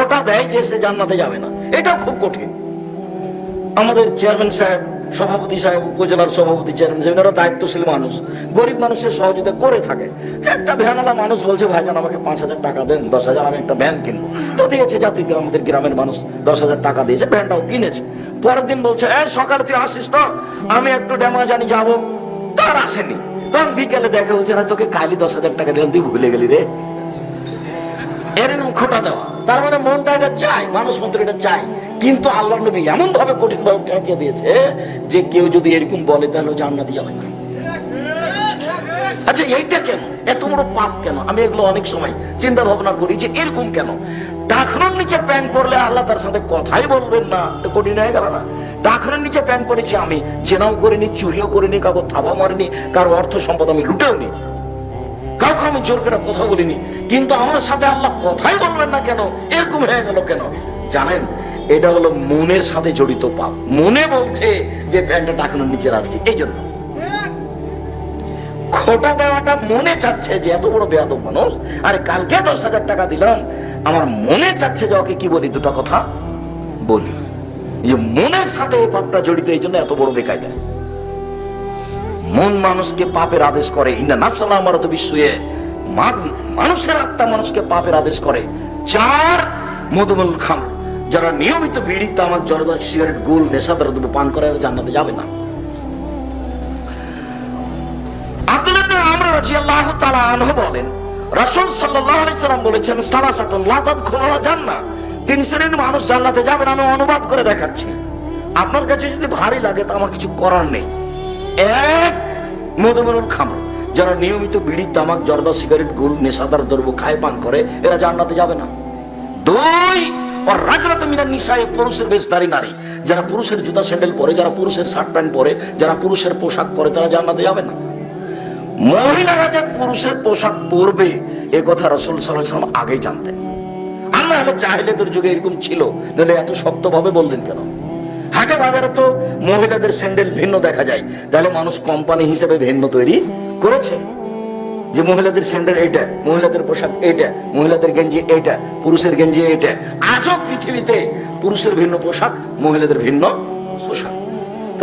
খোটা দেয় যে সে জান্নাতে যাবে না, এটাও খুব কঠিন। আমাদের চেয়ারম্যান সাহেব, সভাপতি সাহেব, উপজেলার সভাপতি, চেয়ারম্যান সাহেব, এরা দায়িত্বশীল মানুষ, গরিব মানুষের সহযোগিতা করে থাকে। একটা ভ্যানওয়ালা মানুষ বলছে, ভাইজান আমাকে 5,000 টাকা দেন, 10,000, আমি একটা ভ্যান কিনবো। তো দিয়েছে, জাতীয় আমাদের গ্রামের মানুষ 10,000 টাকা দিয়েছে, ভ্যানটাও কিনেছে। পরের দিন বলছে, সকালে তুই আসিস তো, আমি একটু ডেমা জানি যাবো। তার আসেনি। তখন বিকেলে দেখে, বলছে না তোকে কালি 10,000 টাকা দিলাম, তুই ভুলে গেলি রে। এরকম খোটা দেওয়া। তার মানে মনটা এটা চায়, মানুষ মন্ত্র এটা চায়, কিন্তু আল্লাহর নবী এমন ভাবে কঠিন ভাবে ঠেকিয়ে দিয়েছে যে কেউ যদি এরকম বলে তাহলে জান্নাতে যাবে না। আচ্ছা, এইটা কেন এত বড় পাপ কেন? আমি এগুলো অনেক সময় চিন্তা ভাবনা করি যে এরকম কেন। টাকনোর নিচে প্যান্ট পরলে আল্লাহ তার সাথে কথাই বলবেন না, এটা কঠিন হয়ে গেল না? টাকনোর নিচে প্যান্ট পরেছি আমি, জেনাও করিনি, চুরিও করিনি, কাউকে থাবা মারিনি, কারো অর্থ সম্পদ আমি লুটেও নি, কাউকে আমি জোর করে কথা বলিনি, কিন্তু আমার সাথে আল্লাহ কথাই বলবেন না কেন? এরকম হয়ে গেল কেন জানেন? এটা হলো মনের সাথে জড়িত পাপ। মনে বলছে যে প্যান্টটা টাকানোর নিচে রাজকি, এই জন্য খোটা দেওয়াটা মনে চাচ্ছে যে এত বড় বেয়াদব মানুষ, আরে কালকে 10,000 টাকা দিলাম, আমার মনে চাচ্ছে যে ওকে কি বলি, দুটো কথা বলি। যে মনের সাথে এই পাপটা জড়িত, এই জন্য এত বড় বেকায়দা। মন মানুষকে পাপের আদেশ করে, ইন্না নাফসাল আমারাতু বিসসুয়ে, মানুষের আত্মা মানুষকে পাপের আদেশ করে। 4 মদমুল খামর, যারা নিয়মিত বিড়ি, তামাক, জর্দা, সিগারেট, গুল, নেশাদার দ্রব্য পান করে এরা জান্নাতে যাবে না। আব্দুল্লাহ ইবনে আমর রাদিয়াল্লাহু তাআলা আনহু বলেন, রাসূল সাল্লাল্লাহু আলাইহি সাল্লাম বলেছেন, সালাসাতুন লা তাদখুলুল জান্নাহ, 3 শ্রেণীর মানুষ জান্নাতে যাবে না। আমি অনুবাদ করে দেখাচ্ছি, আপনার কাছে যদি ভারী লাগে তা আমার কিছু করার নেই। 1 মদমুল খামর, যারা নিয়মিত বিড়ি, তামাক, জর্দা, সিগারেট, গুল, নেশাদার দ্রব্য খায়, পান করে, এরা জান্নাতে যাবে না। 2 রাজরাত মিনান নিসায়ে, পুরুষের বেশধারী নারী, যারা পুরুষের জুতা স্যান্ডেল পরে, যারা পুরুষের শার্ট প্যান্ট পরে, যারা পুরুষের পোশাক পরে, তারা জান্নাতে যাবে না। মহিলারা যে পুরুষের পোশাক পরবে এ কথা রাসূল সাল্লাল্লাহু আলাইহি ওয়াসাল্লাম আগেই জানতেন। আল্লাহ জাহেলিয়াতের যুগে এরকম ছিল, নইলে এত শক্তভাবে বললেন কেন? হাটে বাজারে তো মহিলাদের স্যান্ডেল ভিন্ন দেখা যায়, তাহলে মানুষ কোম্পানি হিসেবে ভিন্ন তৈরি করেছে যে মহিলাদের স্যান্ডেল এইটা, মহিলাদের পোশাক এইটা, মহিলাদের গেঞ্জি এইটা, পুরুষের গেঞ্জি এইটা। আজও পৃথিবীতে পুরুষের ভিন্ন পোশাক, মহিলাদের ভিন্ন পোশাক।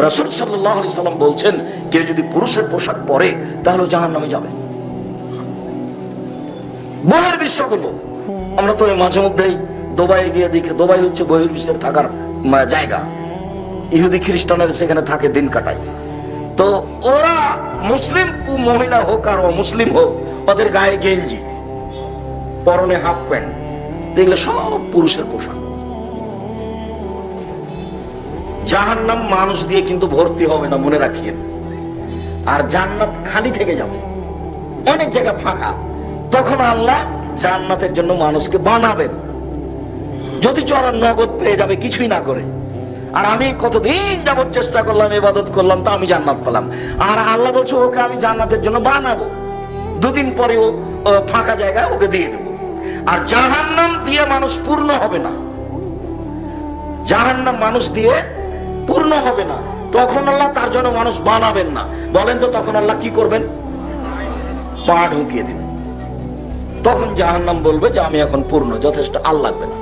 রাসূল সাল্লাল্লাহু আলাইহি সাল্লাম বলছেন, কেউ যদি পুরুষের পোশাক পরে তাহলে জাহান্নামে যাবে। বহির্বিশ্বগুলো, আমরা তো মাঝে মধ্যেই দুবাই গিয়ে দেখি, দুবাই হচ্ছে বহির্বিশ্বের থাকার জায়গা, ইহুদি খ্রিস্টানের সেখানে থাকে, দিন কাটায়। তো ওরা মুসলিম মহিলা হোক আর অমুসলিম হোক, ওদের গায়ে গেঞ্জি, পরনে হাফ প্যান্ট, দেখলে সব পুরুষের পোশাক। জাহান্নাম মানুষ দিয়ে কিন্তু ভর্তি হবে না, মনে রাখিয়েন। আর জান্নাত খালি থেকে যাবে, অনেক জায়গা ফাঁকা। তখন আল্লাহ জান্নাতের জন্য মানুষকে বানাবেন। যদি চরণ নগদ পেয়ে যাবে কিছুই না করে। আর আমি কতদিন যাবত চেষ্টা করলাম, ইবাদত করলাম, তা আমি জান্নাত পেলাম। আর আল্লাহ বলছে ওকে আমি জান্নাতের জন্য বানাবো, 2 দিন পরে ও ফাঁকা জায়গা ওকে দিয়ে দেবো। আর জাহান্নাম দিয়ে মানুষ পূর্ণ হবে না, জাহান্নাম মানুষ দিয়ে পূর্ণ হবে না। তখন আল্লাহ তার জন্য মানুষ বানাবেন না। বলেন তো তখন আল্লাহ কি করবেন? পা ঢুকিয়ে দিবেন। তখন জাহান্নাম বলবে যে আমি এখন পূর্ণ, যথেষ্ট, আর লাগবে না।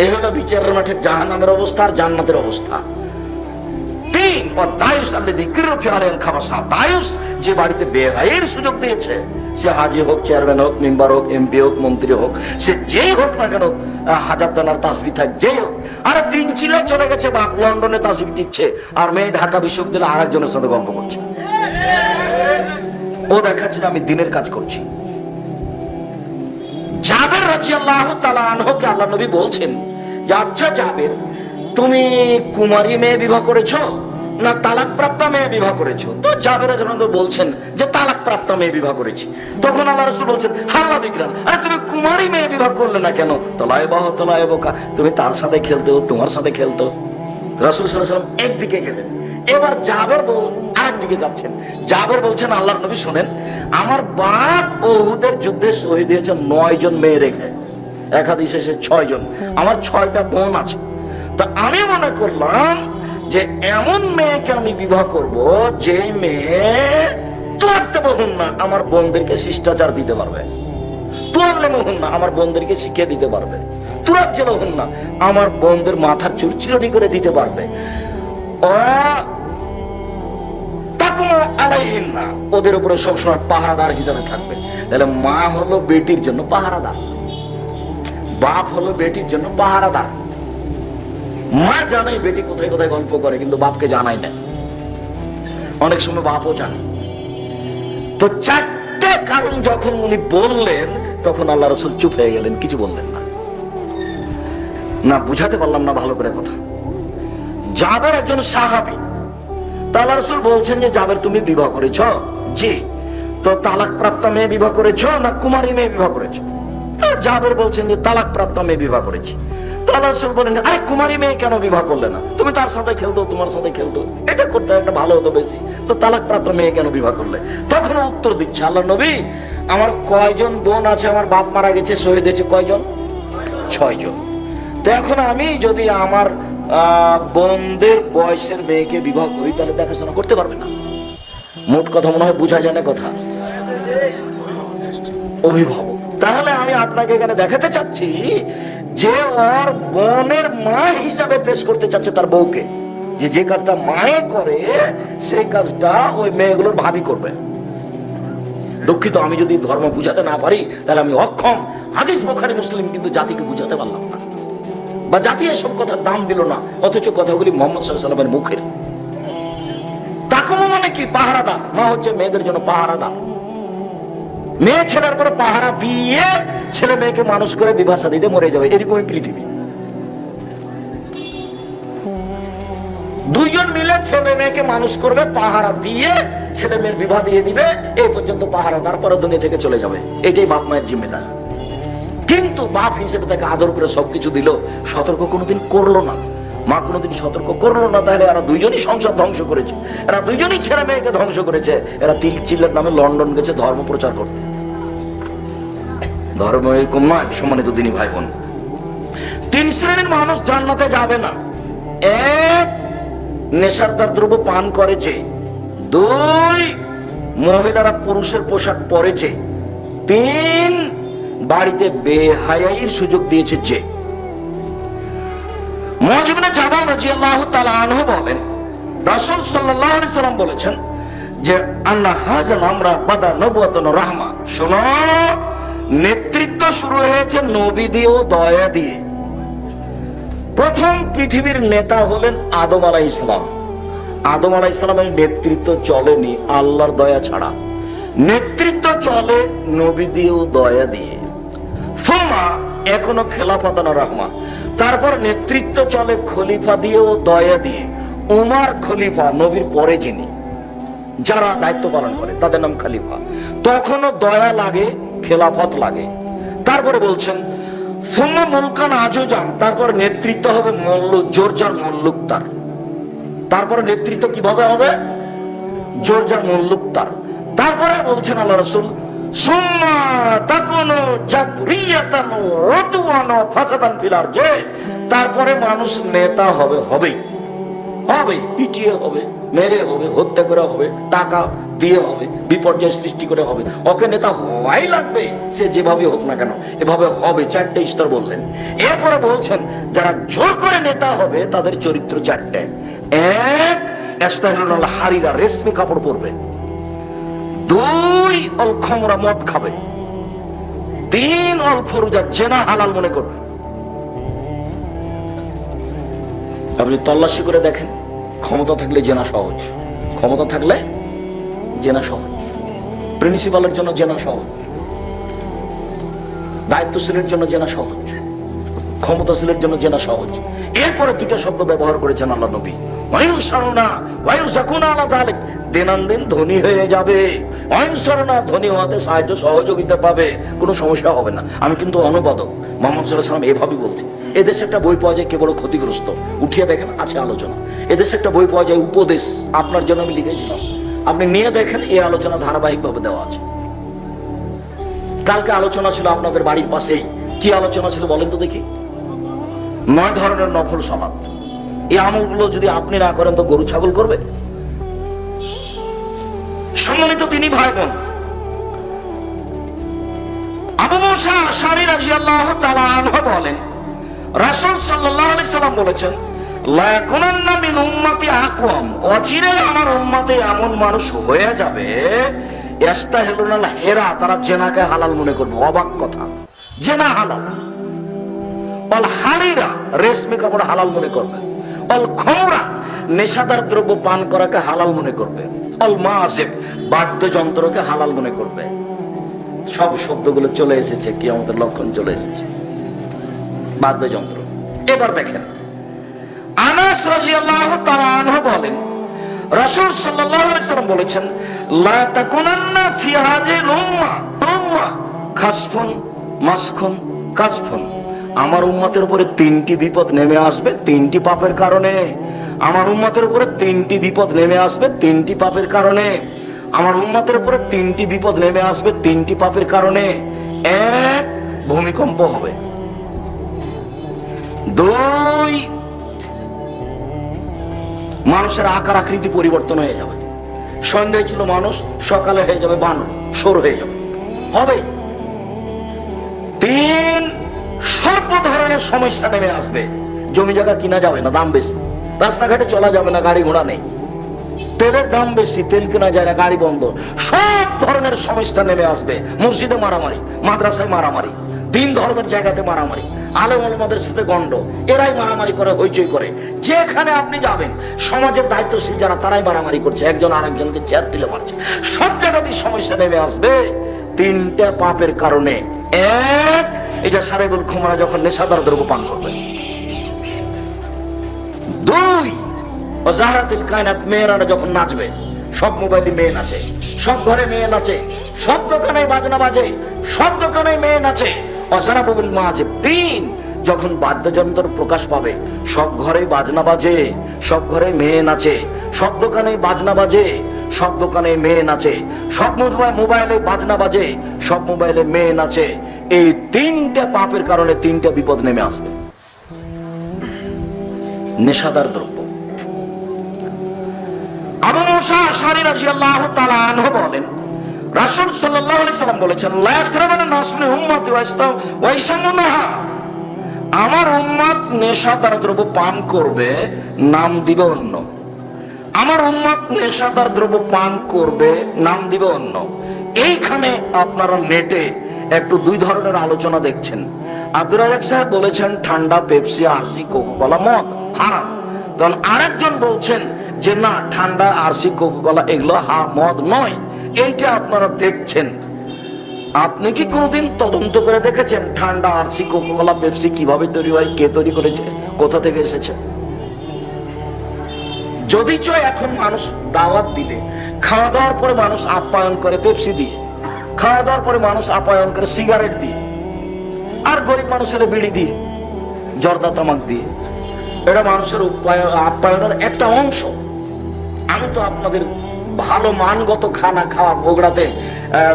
এ হলো বিচারের মাঠের জাহান্নামের অবস্থা আর জান্নাতের অবস্থা। 3 দায়ুস আল্লাযী কিরফি আলাইহিল খাবাসা, দায়ুস যে বাড়িতে বেহায়ের সুযোগ দিয়েছে, সে হাজি হোক, চেয়ারম্যান হোক, মেম্বার হোক, এমপি হোক, মন্ত্রী হোক, সে যেই হোক না কেন, 1000 দানার তাসবিহ থাক, যেই হোক। আর 3 ছিল চলে গেছে বাপ লন্ডনে তাসবিহ টিপছে, আর মেয়ে ঢাকা বিশ্ববিদ্যালয়ে আরেকজনের সাথে গল্প করছে। ও দেখাচ্ছে যে আমি দিনের কাজ করছি। জাবের রাদিয়াল্লাহু তাআলা আনহুকে আল্লাহ নবী বলছেন যে, আচ্ছা জাবের, তুমি কুমারী মেয়ে বিবাহ করেছো না তালাক প্রাপ্ত মেয়ে বিবাহ করেছো? তো জাবের রাদিয়াল্লাহু বলছেন যে তালাক প্রাপ্ত মেয়ে বিবাহ করেছি। তখন আল্লাহ রাসূল বলছেন, হাল্লা বিকরান, আরে তুমি কুমারী মেয়ে বিবাহ করলে না কেন? তলায়বাহ তলায়বকা, তুমি তার সাথে খেলতে, তোমার সাথে খেলতো। রাসূল সাল্লাল্লাহু আলাইহি ওয়াসাল্লাম একদিকে গেলেন, এবার জাবের আরেক দিকে যাচ্ছেন। জাবের বলছেন, আল্লাহর নবী শুনেন, আমার বাপ উহুদের যুদ্ধে শহীদ হয়েছে 9 জন মেয়ে রেখে, এক হাদিসে 6 জন। আমার 6টা বোন আছে। তা আমি মনে করলাম যে এমন মেয়েকে আমি বিবাহ করব যে মেয়ে তোয়াক্তে বহুন না, আমার বোনদেরকে শিষ্টাচার দিতে পারবে। তুয়াল্লিমুহুন্না, আমার বোনদেরকে শিখিয়ে দিতে পারবে। তুরাজ্জিলুহুন্না, আমার বোনদের মাথার চুল চিরুনি করে দিতে পারবে। তাকুমু আলাইহিন্না, ওদের উপরে সবসময় পাহারাদার হিসাবে থাকবে। তাহলে মা হলো বেটির জন্য পাহারাদার, বাপ হলো বেটির জন্য পাহারাদার। মা জানে বেটি কোথায় কোথায় গল্প করে, কিন্তু বাপকে জানাই না। অনেক সময় বাপও জানে। তো চারটে কারণ যখন উনি বললেন, তখন আল্লাহ রাসূল চুপ হয়ে গেলেন, কিছু বললেন না। না বুঝাতে পারলাম না ভালো করে কথা। জাবের একজন সাহাবী, আল্লাহ রাসূল বলছেন যে জাবের তুমি বিবাহ করেছ? জি। তো তালাক প্রাপ্ত মেয়ে বিবাহ করেছ না কুমারী মেয়ে বিবাহ করেছ? তো জাবের বলছেন যে তালাক প্রাপ্ত মেয়ে বিবাহ করেছি। তো আল্লাহ রাসূল বলেন, আরে কুমারী মেয়ে কেন বিবাহ করলে না? তুমি তার সাথে খেলতো, তোমার সাথে খেলতো, এটা করতে একটা ভালো হতো বেশি, তো তালাক প্রাপ্ত মেয়ে কেন বিবাহ করলে? তখন উত্তর দিচ্ছে আল্লাহ নবী, আমার কয়জন বোন আছে, আমার বাপ মারা গেছে, শহীদ হয়েছে কয়জন? 6 জন। তো এখন আমি যদি আমার বোনদের বয়সের মেয়েকে বিবাহ করি, তাহলে দেখাশোনা করতে পারবে না। মোট কথা মনে হয় বোঝা যায় না কথা। অভিভাবক, তাহলে আমি আপনাকে এখানে দেখাতে চাচ্ছি যে ওর বোনের মা হিসাবে পেশ করতে চাচ্ছে তার বউকে, যে কাজটা মায়ে করে সেই কাজটা ওই মেয়েগুলোর ভাবি করবে। দুঃখিত, আমি যদি ধর্ম বুঝাতে না পারি তাহলে আমি অক্ষম। হাদিস বুখারী মুসলিম কিন্তু জাতিকে বুঝাতে পারলাম না, বা জাতি এসব কথার দাম দিল না, অথচ কথাগুলি মুহাম্মদ সাল্লাল্লাহু আলাইহি ওয়াসাল্লামের মুখের। তাকুমু মানে কি? পাহারাদার। মা হচ্ছে মেয়েদের জন্য পাহারাদার। মেয়ে ছেলের পরে পাহারা দিয়ে ছেলে মেয়েকে মানুষ করে বিবাহ শাদীতে মরে যাবে, এরকমই পৃথিবী। দুইজন মিলে ছেলে মেয়েকে মানুষ করবে, পাহারা দিয়ে ছেলে মেয়ের বিবাহ দিয়ে দিবে, এই পর্যন্ত পাহারাদার, পরে দুনিয়া থেকে চলে যাবে। এটাই বাপ মায়ের জিম্মেদার। কিন্তু বাপ হিসেবে তাকে আদর করে সবকিছু দিল, সতর্ক কোনোদিন করলো না। মা কোনোদিন সতর্ক করলো না, তাহলে এরা দুইজনই সংসার ধ্বংস করেছে, এরা দুইজনই ছেলে মেয়েকে ধ্বংস করেছে। এরা তিল চিল্লার নামে লন্ডন গেছে ধর্ম প্রচার করতে। ধর্ম এরকম নয়। সম্মানিত দিনী ভাই বোন, 3 শ্রেণীর মানুষ জান্নাতে যাবে না। 1, নেশাদার দ্রব্য পান করেছে। 2, মহিলারা পুরুষের পোশাক পরেছে। 3, বাড়িতে বেহায়াইর সুযোগ দিয়েছে যে। মুআয ইবনে জাবাল রাদিয়াল্লাহু তাআলা আনহু বলেন, রাসূল সাল্লাল্লাহু আলাইহি সাল্লাম বলেছেন যে আন্না হাযাল আমরা বাদা নবুওয়াতুন রাহমা। শোনো, নেতৃত্ব শুরু হয়েছে নবী দিয়ে ও দয়া দিয়ে। প্রথম পৃথিবীর নেতা হলেন আদম আলাইহিস সালাম। আদম আলাইহিস সালামের নেতৃত্ব চলেনি আল্লাহর দয়া ছাড়া, নেতৃত্ব চলে নবী দিয়ে ও দয়া দিয়ে। সুম্মা, এখনো খেলাফাতানা রাহমা, তারপর নেতৃত্ব চলে খলিফা দিয়ে ও দয়া দিয়ে। উমর খলিফা, নবীর পরে যিনি, যারা দায়িত্ব পালন করে তাদের নাম খলিফা। তখনও দয়া লাগে, খেলাফত লাগে। তারপরে বলছেন সুম্মা মুলকান আজুজান, তারপর নেতৃত্ব হবে জোরজার মুল্লুকতার। তারপরে নেতৃত্ব কিভাবে হবে? জোরজার মুল্লুকতার। তারপরে বলছেন আল্লাহ রাসূল সুম্মা তাকুনু জাবরিয়াতান উতওয়ান ফাসাদান ফিল আরজি, তারপরে মানুষ নেতা হবে, হবেই হবে, পিটিয়ে হবে, মেরে হবে, হত্যা করে হবে, টাকা দিয়ে হবে, বিপর্যয় সৃষ্টি করে হবে। ওকে নেতা হওয়াই লাগবে, সে যেভাবে হোক না কেন, এভাবে হবে। 4টে স্তর বললেন। এরপরে বলছেন যারা জোর করে নেতা হবে তাদের চরিত্র 4টে। 1, ইস্তাহিলুল হারিরা, রেশমি কাপড় পরবে। 2, অল খামরা, মদ খাবে। 3, অল ফরুজা, জেনা হালাল মনে করবে। আপনি তল্লাশি করে দেখেন, ক্ষমতা থাকলে জেনা সহজ, ক্ষমতা থাকলে জেনা সহজ। প্রিন্সিপালের জন্য জেনা সহজ, দায়িত্বশীলের জন্য জেনা সহজ, ক্ষমতাশীলের জন্য জেনা সহজ। এরপরে 2টা শব্দ ব্যবহার করেছেন আল্লাহ নবী, ওয়ায়ুসারুনা ওয়ায়ুজাকুনা আলা যালিক, দিনান্দিন ধনী হয়ে যাবে। ওয়ায়ুসারুনা, ধনী হওয়াতে সাহায্য সহযোগিতা পাবে, কোনো সমস্যা হবে না। আমি কিন্তু অনুবাদক, মুহাম্মদ সাল্লাল্লাহু আলাইহি ওয়াসাল্লাম এভাবেই বলছি। এদেশে একটা বই পাওয়া যায় কে বড় ক্ষতিগ্রস্ত, উঠিয়ে দেখেন, আছে আলোচনা। এদেশে একটা বই পাওয়া যায় উপদেশ, আপনার জন্য আমি লিখেছিলাম, আপনি নিয়ে দেখেন, এই আলোচনা ধারাবাহিকভাবে দেওয়া আছে। কালকে আলোচনা ছিল আপনাদের বাড়ির পাশেই। কি আলোচনা ছিল বলেন তো দেখি? 9 ধরনের নফল সালাত। এই আমলগুলো যদি আপনি না করেন তো গরু ছাগল করবে? সম্মানিত দিনী ভাই বোন, আবু মুসা আশআরী রাদিয়াল্লাহু তাআলা আনহু বলেন, রাসূল সাল্লাল্লাহু আলাইহি সাল্লাম বলেছেন, লা ইয়াকুনান্না মিন উম্মতি আকওয়াম, অচিরে আমার উম্মতে এমন মানুষ হয়ে যাবে, ইস্তাহিলুনাল হিরা, তারা জেনাকে হালাল মনে করবে। অবাক কথা, জেনা হালাল। অল হারিরা, রেশমি কাপড় হালাল মনে করবে। অল খমরা, নেশাদার দ্রব্য পান করাকে হালাল মনে করবে। অল মাসিব, বাদ্যযন্ত্রকে হালাল মনে করবে। সব শব্দগুলো চলে এসেছে, কিয়ামতের লক্ষণ চলে এসেছে, বাদ্যযন্ত্র। এবার দেখেন, আনাস রাদিয়াল্লাহু তাআলা আনহু বলেন, রাসূল সাল্লাল্লাহু আলাইহি সাল্লাম বলেছেন, লা তাকুনান্না ফি হাযিহিল উম্মাহ খাসফুন মাসখুন কাসফুন, আমার উম্মতের উপরে তিনটি বিপদ নেমে আসবে তিনটি পাপের কারণে। আমার উম্মতের উপরে তিনটি বিপদ নেমে আসবে তিনটি পাপের কারণে। আমার উম্মতের উপরে তিনটি বিপদ নেমে আসবে তিনটি পাপের কারণে। এক, ভূমিকম্প হবে। দুই, মানুষের আকার আকৃতি পরিবর্তন হয়ে যাবে। সন্ধ্যায় ছিল মানুষ, সকালে হয়ে যাবে বানর, সর হয়ে যাবে, হবে। তিন, সর্ব ধরনের সমস্যা নেমে আসবে। জমি জায়গা কিনা যাবে না, দাম বেশি। রাস্তাঘাটে চলা যাবে না, গাড়ি ঘোড়া নেই। তেলের দাম বেশি, তেল কেনা যায় না, গাড়ি বন্ধ। সব ধরনের সমস্যা নেমে আসবে। মসজিদে মারামারি, মাদ্রাসায় মারামারি, দিন ধর্মের জায়গাতে মারামারি, আলেম ওলামাদের সাথে গন্ড, এরাই মারামারি করে, হইচই করে। যেখানে আপনি যাবেন, সমাজের দায়িত্বশীল যারা, তারাই মারামারি করছে, একজন আরেকজনকে চেয়ার তুলে মারছে। সব জায়গাতেই সমস্যা নেমে আসবে তিনটা পাপের কারণে। এক, এই যে সারেবুল খুমরা যখন নেশাদার দ্রব্য পান করবে। দুই, ও জাহরাতুল কায়নাত, মেয়েরা যখন নাচবে, সব মোবাইলে মেয়ে নাচে, সব ঘরে মেয়ে নাচে, সব দোকানে বাজনা বাজে, সব দোকানে মেয়ে নাচে। অজারাবুল মাজিব। তিন, যখন বাদ্যযন্ত্র প্রকাশ পাবে, সব ঘরে বাজনা বাজে, সব ঘরে মেয়ে নাচে, সব দোকানে বাজনা বাজে, সব দোকানে মেয়ে নাচে, সব মোবাইলে বাজনা বাজে, সব মোবাইলে মেয়ে নাচে। এই তিনটা পাপের কারণে তিনটা বিপদ নেমে আসবে। নেশাদার দ্রব্য। আবু মুসা আশআরী রাদিয়াল্লাহু তাআলা আনহু বলেন, রাসূল সাল্লাল্লাহু আলাইহি সাল্লাম বলেছেন, লা ইয়াসরাবানা নাসু মিন উম্মতি ওয়া ইয়াসামুনাহা, আমার উম্মত নেশাদার দ্রব্য পান করবে, নাম দিবে অন্য। আমার উম্মত নেশাদার দ্রব্য পান করবে, নাম দিবে অন্য। এইখানে আপনারা নেটে একটু দুই ধরনের আলোচনা দেখছেন। আব্দুর রাজ্জাক সাহেব বলেছেন ঠান্ডা, পেপসি, আরসি, কোকা-কোলা মদ হারাম। তখন আরেকজন বলছেন যে না, ঠান্ডা, আরসি, কোকা-কোলা এগুলো মদ নয়। এইটা আপনারা দেখছেন। আপনি কি কোনোদিন তদন্ত করে দেখেছেন ঠান্ডা, আরসি, কোকা-কোলা, পেপসি কিভাবে তৈরি হয়, কে তৈরি করেছে, কোথা থেকে এসেছে? যদি চয় এখন মানুষ দাওয়াত দিলে, খাওয়া দাওয়ার পরে মানুষ আপ্যায়ন করে পেপসি দিয়ে, খাওয়া দাওয়ার পরে মানুষ আপ্যায়ন করে সিগারেট দিয়ে, আর গরিব মানুষের বিড়ি দিয়ে, জর্দা তামাক দিয়ে। এটা মানুষের আপ্যায়নের একটা অংশ। আমি তো আপনাদের ভালো মানগত খানা খাওয়া বগুড়াতে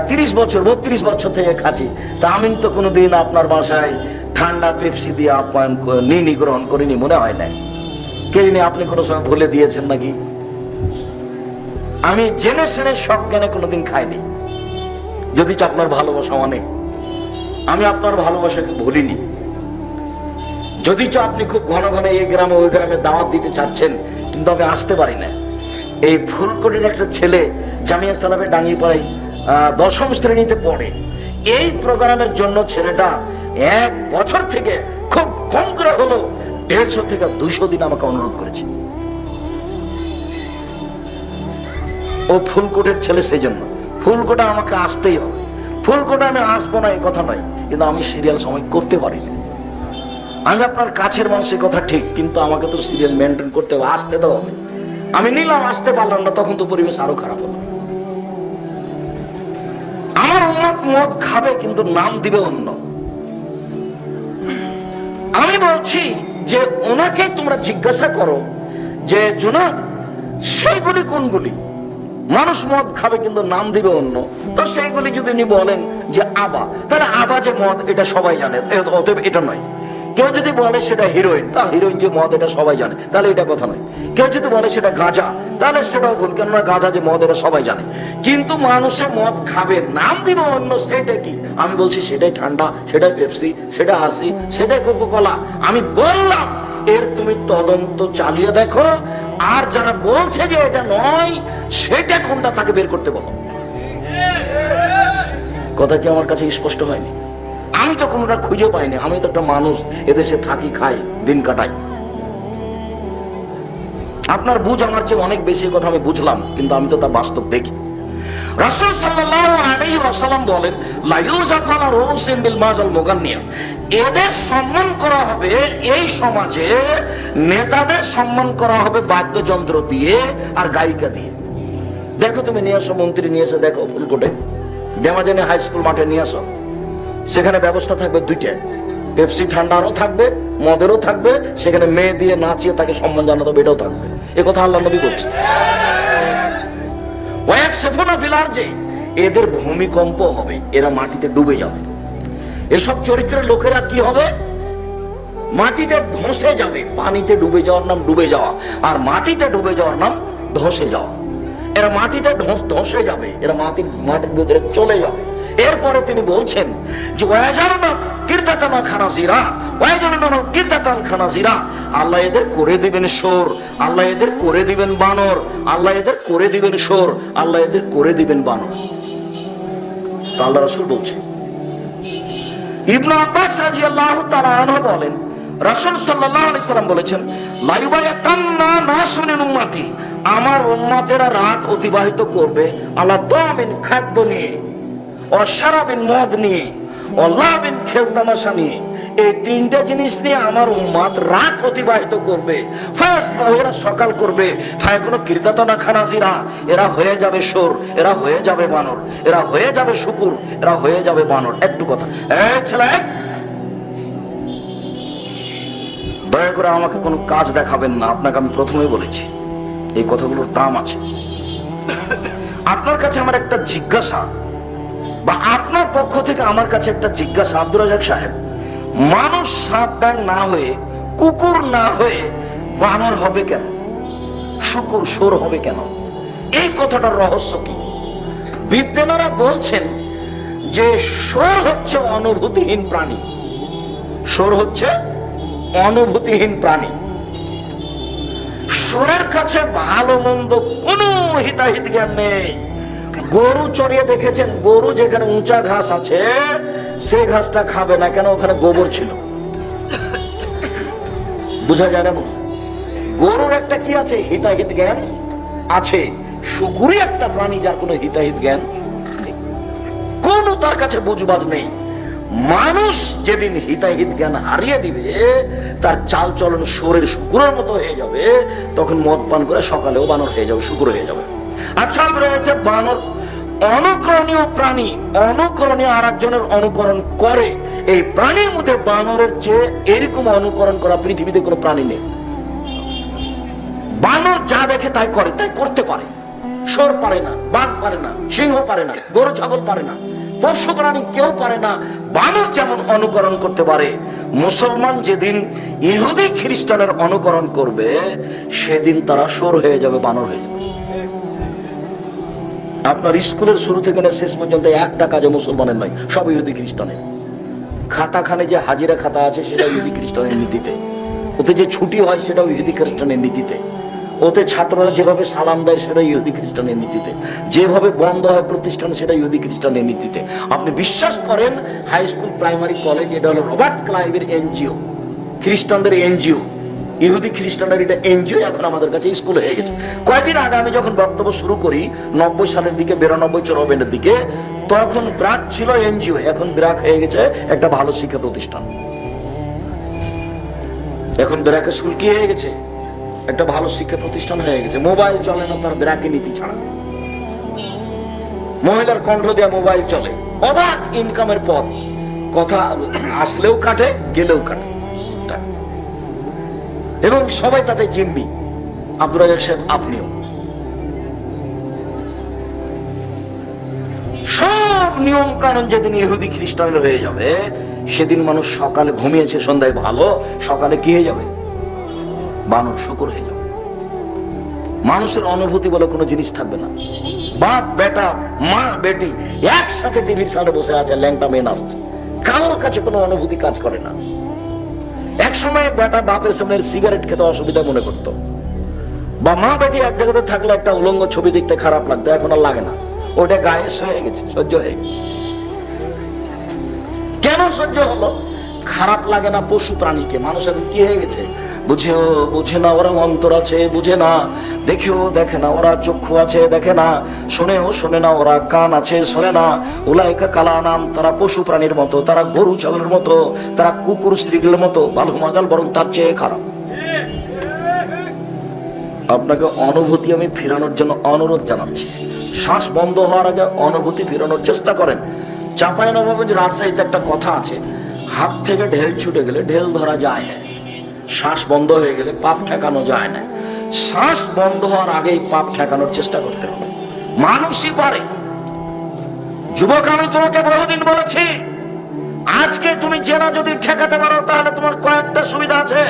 30 বছর 32 বছর থেকে খাচ্ছি, তা আমি তো কোনোদিন আপনার বাসায় ঠান্ডা পেপসি দিয়ে আপ্যায়ন নিনি, গ্রহণ করিনি, মনে হয় না। কে জানে আপনি কোনো সময় ভুলে দিয়েছেন নাকি? আমি জেনে শুনে সব জ্ঞানে কোনোদিন খাইনি। যদি আপনার ভালোবাসা অনেক, আমি আপনার ভালোবাসাকে ভুলিনি। যদি আপনি খুব ঘন ঘন এই গ্রামে ওই গ্রামে দাওয়াত দিতে চাচ্ছেন, কিন্তু আমি আসতে পারি না। এই ফুলকোটের একটা ছেলে জামিয়া সালাফে ডাঙ্গিপাড়ায় 10ম শ্রেণীতে পড়ে। এই প্রোগ্রামের জন্য ছেলেটা 1 বছর থেকে খুব কম করে হলো 150 থেকে 200 দিন আমাকে অনুরোধ করেছে। ও ফুলকোটের ছেলে, সেই জন্য ফুলকোটে আমাকে আসতেই হবে। ফুলকোটে আমি আসবো না এই কথা নয়, কিন্তু আমি সিরিয়াল সময় করতে পারি না। আমি আপনার কাছের মানুষের কথা ঠিক, কিন্তু আমাকে তো সিরিয়াল মেনটেন করতে হবে, আসতে তো হবে। আমি নিলাম, আসতে পারলাম না, তখন তো পরিবেশ আরো খারাপ হলো। আমার উম্মত মদ খাবে, কিন্তু নাম দিবে অন্য। আমি বলছি যে ওনাকে তোমরা জিজ্ঞাসা করো যে জুনাব, সেইগুলি কোনগুলি? মানুষ মদ খাবে কিন্তু নাম দিবে অন্য, তো সেইগুলি যদি উনি বলেন যে আবা, তাহলে আবা যে মদ এটা সবাই জানে, অতএব এটা নয়। কেউ যদি বলে সেটা হিরোইন, তা হিরোইন যে মদ এটা সবাই জানে, তাহলে এটা কথা নয়। কেউ যদি বলে সেটা গাঁজা, তাহলে সেটাও ভুল, কেননা গাঁজা যে মদ এটা সবাই জানে। কিন্তু মানুষে মদ খাবে, নাম দিব অন্য, সেটা কি? আমি বলছি সেটাই ঠান্ডা, সেটাই পেপসি, সেটা আসি, সেটাই কোকো কোলা। আমি বললাম এর তুমি তদন্ত চালিয়ে দেখো, আর যারা বলছে যে এটা নয় সেটা কোনটা তাকে বের করতে বলো। কথা কি আমার কাছে স্পষ্ট হয়নি? আমি তো কোনোটা খুঁজে পাইনি, আমি তো একটা মানুষ, এদেশে থাকি, খাই, দিন কাটাই। আপনার বুঝ আমার চেয়ে অনেক বেশি, কথা আমি বুঝলাম, কিন্তু আমি তো তা বাস্তব দেখি। রাসূল সাল্লাল্লাহু আলাইহি ওয়াসাল্লাম বলেন, লা ইউযাফু আলা রুউসিল বিল মাজাল মুগান্নিয়া, এদের সম্মান করা হবে এই সমাজে, নেতাদের সম্মান করা হবে বাদ্যযন্ত্র দিয়ে আর গায়িকা দিয়ে। দেখো তুমি নিয়ে আসো, মন্ত্রী নিয়ে এসে দেখো ফুলকোটে ডেমাজানি হাই স্কুল মাঠে নিয়ে আসো, সেখানে ব্যবস্থা থাকবে দুইটা, পেপসি ঠান্ডারও থাকবে, মদেরও থাকবে, সেখানে মেয়ে দিয়ে নাচিয়ে তাকে সম্মান জানাতে হবে, এটাও থাকবে। এ কথা আল্লাহ নবী বলছে। এদের ভূমিকম্প হবে, এরা মাটিতে ডুবে যাবে। এসব চরিত্রের লোকেরা কি হবে? মাটিতে ধসে যাবে। পানিতে ডুবে যাওয়ার নাম ডুবে যাওয়া, আর মাটিতে ডুবে যাওয়ার নাম ধসে যাওয়া। এরা মাটিতে ধসে যাবে, এরা মাটির ভিতরে চলে যাবে। এরপরে তিনি বলছেন যে আল্লাহ এদের করে দিবেন সোর, আল্লাহ এদের করে দিবেন বানর, আল্লাহ এদের করে দিবেন সোর, আল্লাহ এদের করে দিবেন বানর। তা আল্লাহ রাসূল বলছে। ইবনে আব্বাস রাদিয়াল্লাহু তাআলা আনহু বলেন, রাসূল সাল্লাল্লাহু আলাইহি সাল্লাম বলেছেন, লা ইউবায়াতান্না নাসুন মিন উম্মতি, আমার উম্মতেরা রাত অতিবাহিত করবে আলা তামিন, খাদ্য নিয়ে, অশরাবিন, মদ নিয়ে, অলাবিন, খেলতামাশা নিয়ে। এই তিনটা জিনিস নিয়ে আমার উম্মত রাত অতিবাহিত করবে। এরা সকাল করবে, কোনো কীর্তাতনা খানাজিরা, এরা হয়ে যাবে সোর, এরা হয়ে যাবে বানর, এরা হয়ে যাবে শুকুর, এরা হয়ে যাবে বানর। একটু কথা, এই ছেলে, দয়া করে আমাকে কোনো কাজ দেখাবেন না। আপনাকে আমি প্রথমেই বলেছি এই কথাগুলোর দাম আছে। আপনার কাছে আমার একটা জিজ্ঞাসা, বা আপনার পক্ষ থেকে আমার কাছে একটা জিজ্ঞাসা, আব্দুর রাজ্জাক সাহেব, মানুষ সাপ ব্যাং না হয়ে, কুকুর না হয়ে বানর হবে কেন? শুকুর সোর হবে কেন? এই কথাটার রহস্য কি? বিজ্ঞানীরা বলছেন যে সোর হচ্ছে অনুভূতিহীন প্রাণী। সোর হচ্ছে অনুভূতিহীন প্রাণী। সোরের কাছে ভালো মন্দ কোনো হিতাহিত জ্ঞান নেই। গরু চড়িয়ে দেখেছেন, গরু যেখানে উঁচা ঘাস আছে সে ঘাসটা খাবে না, কেন? ওখানে গোবর ছিল। বুঝা যায় না? গরুর একটা কি আছে? হিতাহিত জ্ঞান আছে। শুকুরই একটা প্রাণী যার কোনো হিতাহিত জ্ঞান নেই, কোনো তার কাছে বুঝবাজ নেই। মানুষ যেদিন হিতাহিত জ্ঞান হারিয়ে দিবে, তার চাল চলন সোরের শুকুরের মতো হয়ে যাবে, তখন মদ পান করে সকালেও বানর হয়ে যাবে, শুকুর হয়ে যাবে। আচ্ছা, রয়েছে বানর, অনুকরণীয় প্রাণী, অনুকরণীয় আর একজনের অনুকরণ করে। এই প্রাণীর মধ্যে বানরের চেয়ে এরকম অনুকরণ করা পৃথিবীতে কোনো প্রাণী নেই। বানর যা দেখে তাই করে, তাই করতে পারে। সোর পারে না, বাঘ পারে না, সিংহ পারে না, গরু ছাগল পারে না, পশু প্রাণী কেউ পারে না। বানর যেমন অনুকরণ করতে পারে, মুসলমান যেদিন ইহুদি খ্রিস্টানের অনুকরণ করবে সেদিন তারা সোর হয়ে যাবে, বানর হয়ে যাবে। আপনার স্কুলের শুরু থেকে শেষ পর্যন্ত একটা কাজে মুসলমানের নয়, সব ইহুদি খ্রিস্টানের। খাতাখানে যে হাজিরা খাতা আছে সেটা ইহুদি খ্রিস্টানের নীতিতে, ওতে যে ছুটি হয় সেটাও ইহুদি খ্রিস্টানের নীতিতে, ওতে ছাত্ররা যেভাবে সালাম দেয় সেটা ইহুদি খ্রিস্টানের নীতিতে, যেভাবে বন্ধ হয় প্রতিষ্ঠান সেটা ইহুদি খ্রিস্টানের নীতিতে। আপনি বিশ্বাস করেন হাই স্কুল, প্রাইমারি, কলেজ, এটা হলো রবার্ট ক্লাইভের এনজিও, খ্রিস্টানদের এনজিও। ইহুদি খ্রিস্টানের এটা এনজিও এখন আমাদের কাছে স্কুল হয়ে গেছে। কয়েকদিন আগে আমি যখন বক্তব্য শুরু করি 90 সালের দিকে, 92-94 দিকে, তখন ব্রাক ছিল এনজিও, এখন ব্রাক হয়ে গেছে একটা ভালো শিক্ষা প্রতিষ্ঠান। এখন ব্রাক স্কুল কি হয়ে গেছে? একটা ভালো শিক্ষা প্রতিষ্ঠান হয়ে গেছে। মোবাইল চলে না তার ব্রাকের নীতি ছাড়া। মহিলার কণ্ঠ দেয়া মোবাইল চলে, অবাক ইনকামের পথ, কথা আসলেও কাটে, গেলেও কাটে, এবং সবাই তাতে জিম্মি। আব্দুর রাজ্জাক সাহেব, আপনিও। সব নিয়ম কানুন যেদিন ইহুদি খ্রিস্টানের হয়ে যাবে সেদিন মানুষ সকালে ঘুমিয়েছে, সন্ধ্যায় ভালো, সকালে কি হয়ে যাবে? বানর, শুকর হয়ে যাবে। মানুষের অনুভূতি বলে কোনো জিনিস থাকবে না। বাপ বেটা, মা বেটি একসাথে টিভির সামনে বসে আছে, ল্যাংটা মেয়ে নাচছে, কারোর কাছে কোনো অনুভূতি কাজ করে না। এক সময় বেটা বাপের সামনে সিগারেট খেতে অসুবিধা মনে করতো, বা মা বেটি এক জায়গাতে থাকলে একটা উলঙ্গ ছবি দেখতে খারাপ লাগতো, এখন আর লাগে না। ওটা গায়ে হয়ে গেছে, সহ্য হয়ে গেছে। কেন সহ্য হলো? খারাপ লাগে না পশু প্রাণীকে, মানুষ এখন কি হয়ে গেছে? বুঝেও বুঝে না, ওরা অন্তর আছে বুঝে না, দেখেও দেখে না, ওরা চক্ষু আছে দেখে না, শোনেও শোনে না, ওরা কান আছে শোনে না। উলাইকা কালানাম, তারা পশু প্রাণীর মতো, তারা গরু ছাগলের মতো, তারা কুকুর স্ত্রীগুলোর মতো, ভালো মজাল, বরং তার চেয়ে খারাপ। আপনাকে অনুভূতি আমি ফেরানোর জন্য অনুরোধ জানাচ্ছি। শ্বাস বন্ধ হওয়ার আগে অনুভূতি ফেরানোর চেষ্টা করেন। চাঁপাইনবাবগঞ্জ, রাজশাহীতে একটা কথা আছে, হাত থেকে ঢেল ছুটে গেলে ঢেল ধরা যায় না, শ্বাস বন্ধ হয়ে গেলে পাপ ঠেকানো যায় না। শ্বাস বন্ধ হওয়ার আগেই পাপ ঠেকানোর চেষ্টা করতে হবে। মানুষই পারে। যুবক, আমি তোমাকে বহুদিন বলেছি, আজকে তুমি জেনা যদি ঠেকাতে পারো তাহলে তোমার কয়েকটা সুবিধা আছে।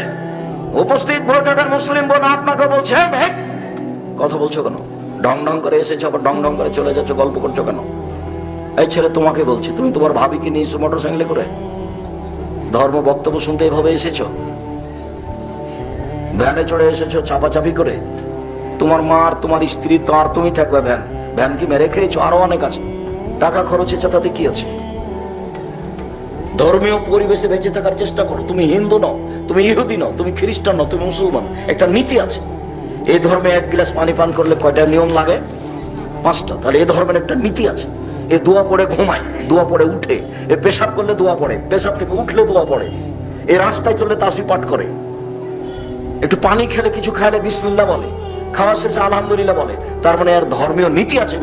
উপস্থিত বৈঠকের মুসলিম বোন আপনাকে বলছে, কথা বলছো কেন? ঢং ঢং করে এসেছো, আবার ঢং ঢং করে চলে যাচ্ছ, গল্প করছো কেন? এই ছেলে, তোমাকে বলছি, তুমি তোমার ভাবিকে নিয়ে এসো মোটর সাইকেলে করে, ধর্ম বক্তব্য শুনতে এভাবে এসেছো, ভ্যানে চড়ে এসেছো চাপাচাপি করে, তোমার মা আর তোমার স্ত্রী তো আর তুমি থাকবে, ভ্যান কি মেরে খেয়েছো? আরো অনেক আছে, টাকা খরচ হচ্ছে, তাতে কি আছে? ধর্মীয় পরিবেশে বেঁচে থাকার চেষ্টা করো। তুমি হিন্দু নও, তুমি ইহুদি নও, তুমি খ্রিস্টান নও, তুমি মুসলমান। একটা নীতি আছে, এই ধর্মে এক গ্লাস পানি পান করলে কয়টা নিয়ম লাগে? 5টা। তাহলে এই ধর্মের একটা নীতি আছে। এ দোয়া পড়ে ঘুমায়, দোয়া পড়ে উঠে, এ পেশাব করলে দোয়া পড়ে, পেশাব থেকে উঠলে দোয়া পড়ে, এ রাস্তায় চললে তাসবিহ পাঠ করে, একটু পানি খেলে, কিছু খাইলে বিসমিল্লাহ বলে, খাওয়ার শেষে আলহামদুলিল্লাহ বলে। তার মানে এর ধর্মীয় নীতি আছে।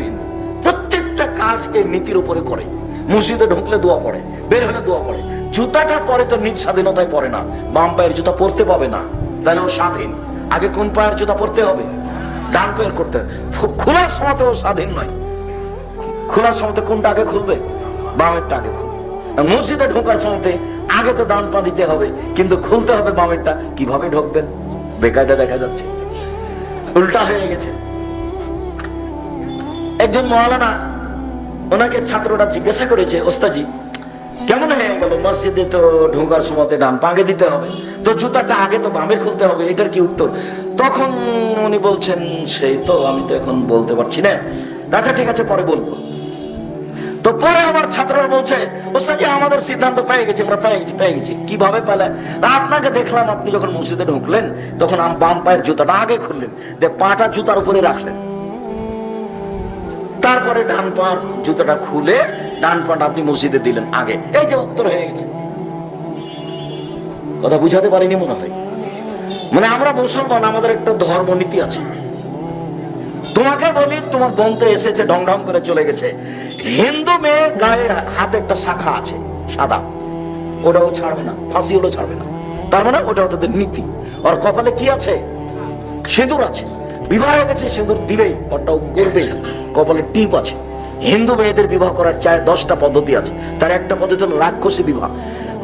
প্রত্যেকটা কাজ এই নীতির উপরে করে। মসজিদে ঢুকলে দোয়া পড়ে, বের হলে দোয়া পড়ে। জুতাটা পরে তো নিজ স্বাধীনতায় পড়ে না, বাম পায়ের জুতা পরতে পাবে না, তাহলে ও স্বাধীন। আগে কোন পায়ের জুতা পরতে হবে? ডান পায়ের করতে। খোলার সময় তো স্বাধীন নয়, খোলার সময় কোনটা আগে খুলবে? বামেরটা আগে খুলবে। মসজিদে ঢোকার সময় আগে তো ডান পা দিতে হবে, কিন্তু খুলতে হবে বামেরটা। কিভাবে ঢুকবেন? বেকায়দা দেখা যাচ্ছে, উল্টা হয়ে গেছে। একজন মাওলানা, ওনাকে ছাত্ররা জিজ্ঞাসা করেছে, ওস্তাজি কেমন হয়ে গেল, মসজিদে তো ঢোকার সময় ডান পা আগে দিতে হবে, তো জুতাটা আগে তো বামের খুলতে হবে, এটার কি উত্তর? তখন উনি বলছেন, সেই তো আমি তো এখন বলতে পারছি না। আচ্ছা ঠিক আছে, পরে বলবো। তো পরে আমার ছাত্ররা বলছে, ওস্তাজি আমাদের সিদ্ধান্ত পেয়ে গেছি, আমরা পেয়ে গেছি। কিভাবে পেলে? আপনাকে দেখলাম আপনি যখন মসজিদে ঢুকলেন তখন বাম পায়ের জুতাটা আগে খুললেন, পাটা জুতার উপরে রাখলেন, তারপরে ডান পার জুতাটা খুলে ডান পাটা আপনি মসজিদে দিলেন আগে। এই যে উত্তর হয়ে গেছে। কথা বুঝাতে পারিনি মনে হয়। মানে আমরা মুসলমান, আমাদের একটা ধর্ম নীতি আছে। তোমাকে বলি, তোমার বন্ধু এসেছে ঢং ঢং করে চলে গেছে, হিন্দু মেয়ে গায়ে হাতে একটা শাখা আছে সাদা, ওটাও ছাড়বে না, ফাঁসি হলেও ছাড়বে না। তার মানে ওটা ওদের নীতি। আর কপালে কি আছে? সিঁদুর আছে, বিবাহ হয়ে গেছে, সিঁদুর দিবেই, ওটাও করবে। কপালে টিপ আছে। হিন্দু মেয়েদের বিবাহ করার 10টা পদ্ধতি আছে, তার একটা পদ্ধতি হলো রাক্ষসী বিবাহ।